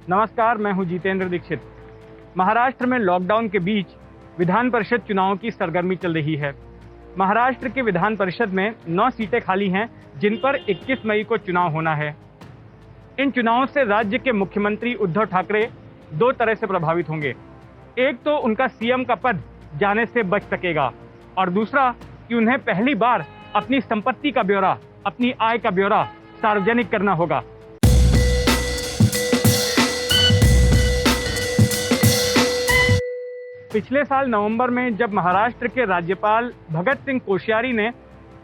नमस्कार, मैं हूं जितेंद्र दीक्षित। महाराष्ट्र में लॉकडाउन के बीच विधान परिषद चुनाव की सरगर्मी चल रही है। महाराष्ट्र के विधान परिषद में 9 सीटें खाली हैं, जिन पर 21 मई को चुनाव होना है। इन चुनावों से राज्य के मुख्यमंत्री उद्धव ठाकरे 2 तरह से प्रभावित होंगे। एक तो उनका सीएम का पद जाने से बच सकेगा और दूसरा कि उन्हें पहली बार अपनी संपत्ति का ब्यौरा, अपनी आय का ब्यौरा सार्वजनिक करना होगा। पिछले साल नवंबर में जब महाराष्ट्र के राज्यपाल भगत सिंह कोश्यारी ने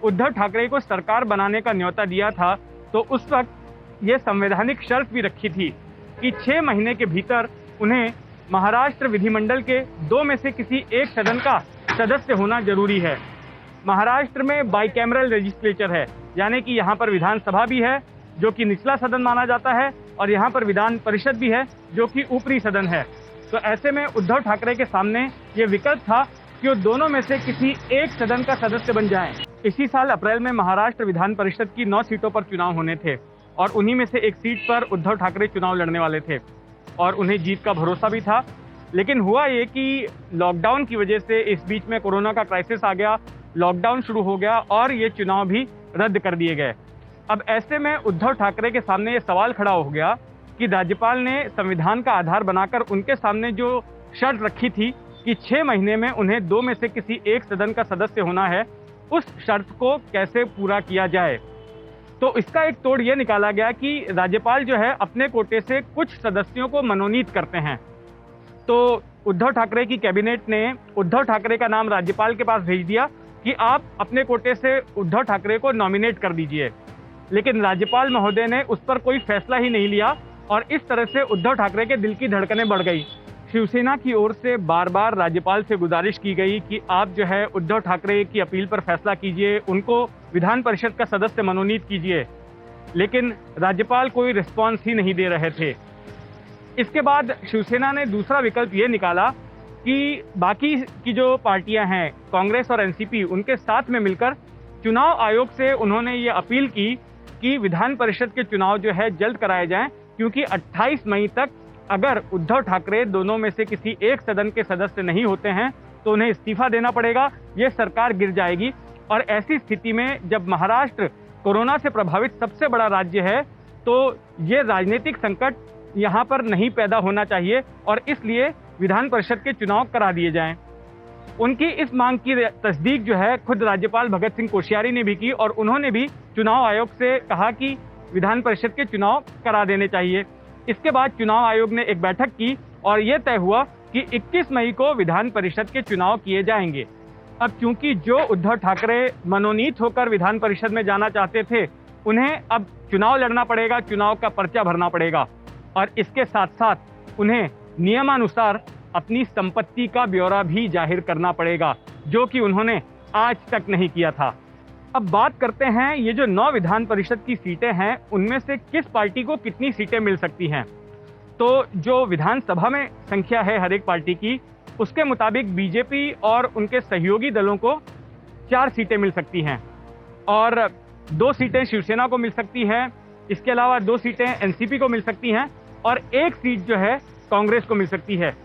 उद्धव ठाकरे को सरकार बनाने का न्योता दिया था, तो उस वक्त ये संवैधानिक शर्त भी रखी थी कि 6 महीने के भीतर उन्हें महाराष्ट्र विधिमंडल के 2 में से किसी एक सदन का सदस्य होना जरूरी है। महाराष्ट्र में बाइकैमरल लेजिस्लेचर है, यानी कि यहाँ पर विधानसभा भी है जो कि निचला सदन माना जाता है और यहाँ पर विधान परिषद भी है जो कि ऊपरी सदन है। तो ऐसे में उद्धव ठाकरे के सामने ये विकल्प था कि वो दोनों में से किसी एक सदन का सदस्य बन जाएं। इसी साल अप्रैल में महाराष्ट्र विधान परिषद की 9 सीटों पर चुनाव होने थे और उन्हीं में से एक सीट पर उद्धव ठाकरे चुनाव लड़ने वाले थे और उन्हें जीत का भरोसा भी था। लेकिन हुआ ये कि लॉकडाउन की वजह से इस बीच में कोरोना का क्राइसिस आ गया, लॉकडाउन शुरू हो गया और ये चुनाव भी रद्द कर दिए गए। अब ऐसे में उद्धव ठाकरे के सामने ये सवाल खड़ा हो गया कि राज्यपाल ने संविधान का आधार बनाकर उनके सामने जो शर्त रखी थी कि 6 महीने में उन्हें 2 में से किसी एक सदन का सदस्य होना है, उस शर्त को कैसे पूरा किया जाए। तो इसका एक तोड़ ये निकाला गया कि राज्यपाल जो है अपने कोटे से कुछ सदस्यों को मनोनीत करते हैं। तो उद्धव ठाकरे की कैबिनेट ने उद्धव ठाकरे का नाम राज्यपाल के पास भेज दिया कि आप अपने कोटे से उद्धव ठाकरे को नॉमिनेट कर दीजिए। लेकिन राज्यपाल महोदय ने उस पर कोई फैसला ही नहीं लिया और इस तरह से उद्धव ठाकरे के दिल की धड़कनें बढ़ गई। शिवसेना की ओर से बार बार राज्यपाल से गुजारिश की गई कि आप जो है उद्धव ठाकरे की अपील पर फैसला कीजिए, उनको विधान परिषद का सदस्य मनोनीत कीजिए, लेकिन राज्यपाल कोई रिस्पॉन्स ही नहीं दे रहे थे। इसके बाद शिवसेना ने दूसरा विकल्प ये निकाला कि बाकी की जो पार्टियां हैं, कांग्रेस और एनसीपी, उनके साथ में मिलकर चुनाव आयोग से उन्होंने ये अपील की कि विधान परिषद के चुनाव जो है जल्द कराए जाएं, क्योंकि 28 मई तक अगर उद्धव ठाकरे दोनों में से किसी एक सदन के सदस्य नहीं होते हैं तो उन्हें इस्तीफा देना पड़ेगा, ये सरकार गिर जाएगी। और ऐसी स्थिति में जब महाराष्ट्र कोरोना से प्रभावित सबसे बड़ा राज्य है, तो ये राजनीतिक संकट यहाँ पर नहीं पैदा होना चाहिए और इसलिए विधान परिषद के चुनाव करा दिए जाएं। उनकी इस मांग की तस्दीक जो है खुद राज्यपाल भगत सिंह कोश्यारी ने भी की और उन्होंने भी चुनाव आयोग से कहा कि विधान परिषद के चुनाव करा देने चाहिए। इसके बाद चुनाव आयोग ने एक बैठक की और यह तय हुआ कि 21 मई को विधान परिषद के चुनाव किए जाएंगे। अब चूंकि जो उद्धव ठाकरे मनोनीत होकर विधान परिषद में जाना चाहते थे, उन्हें अब चुनाव लड़ना पड़ेगा, चुनाव का पर्चा भरना पड़ेगा और इसके साथ साथ उन्हें नियमानुसार अपनी संपत्ति का ब्यौरा भी जाहिर करना पड़ेगा, जो कि उन्होंने आज तक नहीं किया था। अब बात करते हैं ये जो 9 विधान परिषद की सीटें हैं, उनमें से किस पार्टी को कितनी सीटें मिल सकती हैं। तो जो विधानसभा में संख्या है हर एक पार्टी की, उसके मुताबिक बीजेपी और उनके सहयोगी दलों को 4 सीटें मिल सकती हैं और 2 सीटें शिवसेना को मिल सकती हैं। इसके अलावा 2 सीटें एनसीपी को मिल सकती हैं और 1 सीट जो है कांग्रेस को मिल सकती है।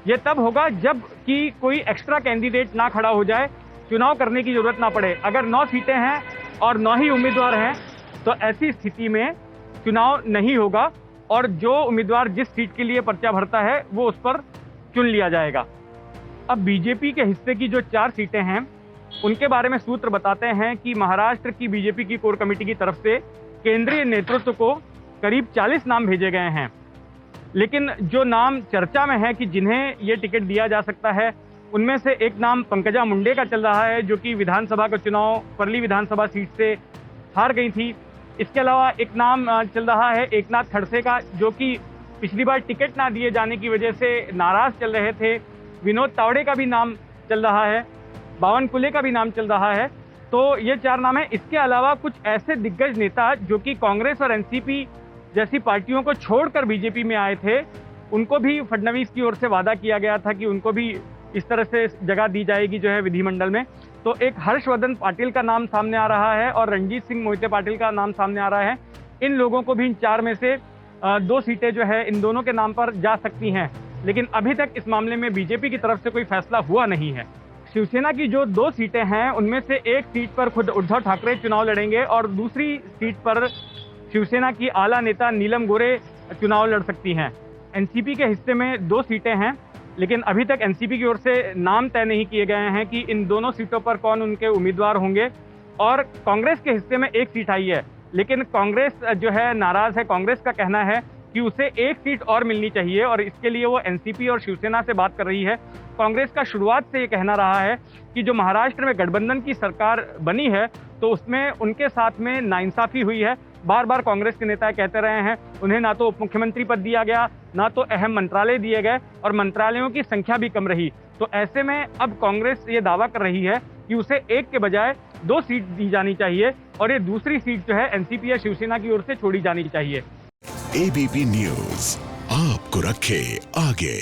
ये तब होगा जब कि कोई एक्स्ट्रा कैंडिडेट ना खड़ा हो जाए, चुनाव करने की जरूरत ना पड़े। अगर 9 सीटें हैं और 9 ही उम्मीदवार हैं तो ऐसी स्थिति में चुनाव नहीं होगा और जो उम्मीदवार जिस सीट के लिए पर्चा भरता है वो उस पर चुन लिया जाएगा। अब बीजेपी के हिस्से की जो 4 सीटें हैं, उनके बारे में सूत्र बताते हैं कि महाराष्ट्र की बीजेपी की कोर कमेटी की तरफ से केंद्रीय नेतृत्व को करीब 40 नाम भेजे गए हैं। लेकिन जो नाम चर्चा में है कि जिन्हें ये टिकट दिया जा सकता है, उनमें से एक नाम पंकजा मुंडे का चल रहा है, जो कि विधानसभा का चुनाव परली विधानसभा सीट से हार गई थी। इसके अलावा एक नाम चल रहा है एकनाथ खड़से का, जो कि पिछली बार टिकट ना दिए जाने की वजह से नाराज चल रहे थे। विनोद तावड़े का भी नाम चल रहा है, बावनकुले का भी नाम चल रहा है। तो ये 4 नाम है। इसके अलावा कुछ ऐसे दिग्गज नेता जो कि कांग्रेस और एनसीपी जैसी पार्टियों को छोड़कर बीजेपी में आए थे, उनको भी फडणवीस की ओर से वादा किया गया था कि उनको भी इस तरह से जगह दी जाएगी जो है विधिमंडल में। तो एक हर्षवर्धन पाटिल का नाम सामने आ रहा है और रणजीत सिंह मोहिते पाटिल का नाम सामने आ रहा है। इन लोगों को भी इन 4 में से 2 सीटें जो है इन दोनों के नाम पर जा सकती हैं, लेकिन अभी तक इस मामले में बीजेपी की तरफ से कोई फैसला हुआ नहीं है। शिवसेना की जो 2 सीटें हैं, उनमें से एक सीट पर खुद उद्धव ठाकरे चुनाव लड़ेंगे और दूसरी सीट पर शिवसेना की आला नेता नीलम गोरे चुनाव लड़ सकती हैं। एनसीपी के हिस्से में 2 सीटें हैं, लेकिन अभी तक एनसीपी की ओर से नाम तय नहीं किए गए हैं कि इन दोनों सीटों पर कौन उनके उम्मीदवार होंगे। और कांग्रेस के हिस्से में 1 सीट आई है, लेकिन कांग्रेस जो है नाराज है। कांग्रेस का कहना है कि उसे 1 सीट और मिलनी चाहिए और इसके लिए वो एनसीपी और शिवसेना से बात कर रही है। कांग्रेस का शुरुआत से ये कहना रहा है कि जो महाराष्ट्र में गठबंधन की सरकार बनी है, तो उसमें उनके साथ में नाइंसाफी हुई है। बार बार कांग्रेस के नेता कहते रहे हैं, उन्हें ना तो उप मुख्यमंत्री पद दिया गया, ना तो अहम मंत्रालय दिए गए और मंत्रालयों की संख्या भी कम रही। तो ऐसे में अब कांग्रेस ये दावा कर रही है कि उसे 1 के बजाय 2 सीट दी जानी चाहिए और ये दूसरी सीट जो है एनसीपी या शिवसेना की ओर से छोड़ी जानी चाहिए। एबीपी न्यूज आपको रखे आगे।